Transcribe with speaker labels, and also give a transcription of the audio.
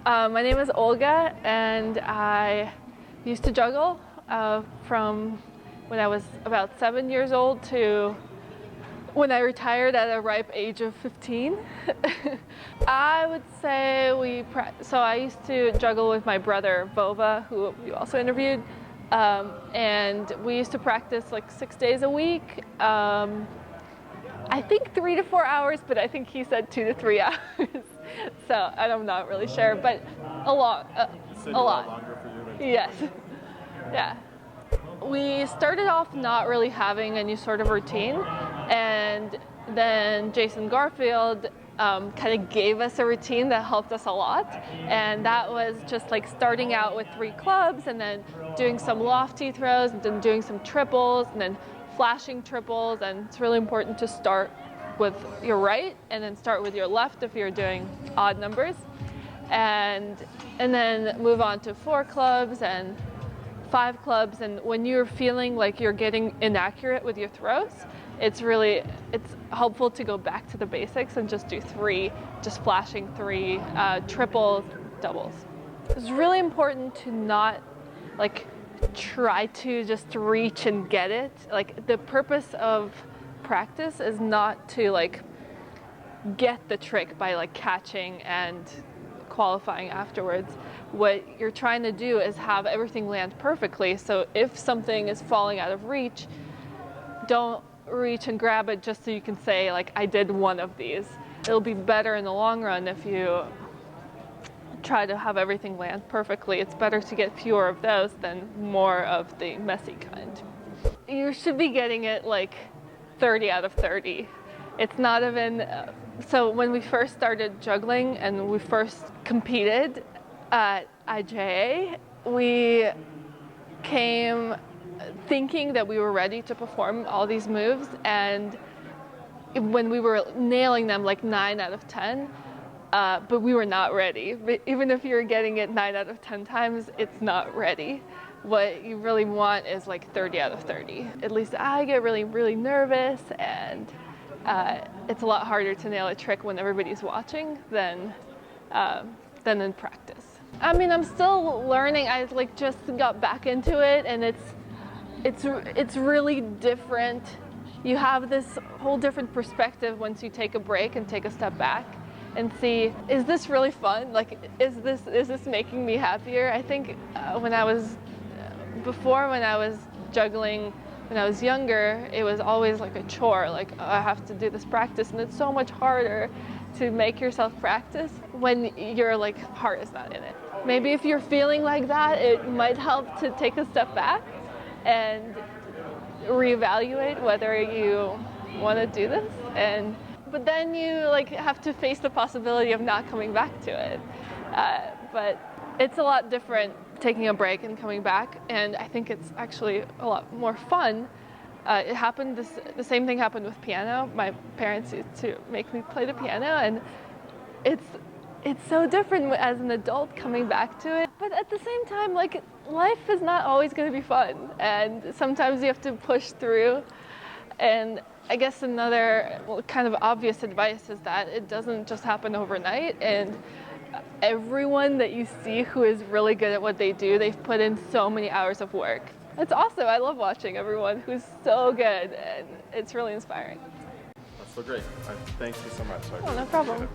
Speaker 1: My name is Olga, and I used to juggle from when I was about 7 years old to when I retired at a ripe age of 15. I would say so I used to juggle with my brother, Vova, who you also interviewed, and we used to practice like 6 days a week. I think 3 to 4 hours, but I think he said 2 to 3 hours. So I'm not really sure, but a lot.
Speaker 2: A lot longer for you.
Speaker 1: Yes. Yeah. We started off not really having any sort of routine, and then Jason Garfield kind of gave us a routine that helped us a lot, and that was just like starting out with 3 clubs and then doing some lofty throws and then doing some triples and then flashing triples. And it's really important to start with your right and then start with your left if you're doing odd numbers, and then move on to 4 clubs and 5 clubs. And when you're feeling like you're getting inaccurate with your throws, it's helpful to go back to the basics and just do 3, just flashing 3, triples, doubles. It's really important to not like try to just reach and get it. Like, the purpose of practice is not to like get the trick by like catching and qualifying afterwards. What you're trying to do is have everything land perfectly, so if something is falling out of reach, don't reach and grab it just so you can say like, I did one of these. It'll be better in the long run if you try to have everything land perfectly. It's better to get fewer of those than more of the messy kind. You should be getting it like 30 out of 30. It's not even, so when we first started juggling and we first competed at IJA, we came thinking that we were ready to perform all these moves, and when we were nailing them like 9 out of 10, but we were not ready. But even if you're getting it 9 out of 10 times, it's not ready. What you really want is like 30 out of 30. At least I get really, really nervous, and it's a lot harder to nail a trick when everybody's watching than in practice. I mean, I'm still learning. I like just got back into it, and it's really different. You have this whole different perspective once you take a break and take a step back and see, is this really fun? Like, is this making me happier? I think when I was juggling when I was younger, it was always like a chore, like, oh, I have to do this practice, and it's so much harder to make yourself practice when your like heart is not in it. Maybe if you're feeling like that, it might help to take a step back and reevaluate whether you want to do this. But then you like have to face the possibility of not coming back to it. But it's a lot different taking a break and coming back, and I think it's actually a lot more fun. The same thing happened with piano. My parents used to make me play the piano, and it's so different as an adult coming back to it. But at the same time, like, life is not always going to be fun, and sometimes you have to push through. And I guess another kind of obvious advice is that it doesn't just happen overnight, and everyone that you see who is really good at what they do, they've put in so many hours of work. It's awesome. I love watching everyone who's so good, and it's really inspiring.
Speaker 2: That's so great. Thank you so much.
Speaker 1: Oh, no problem.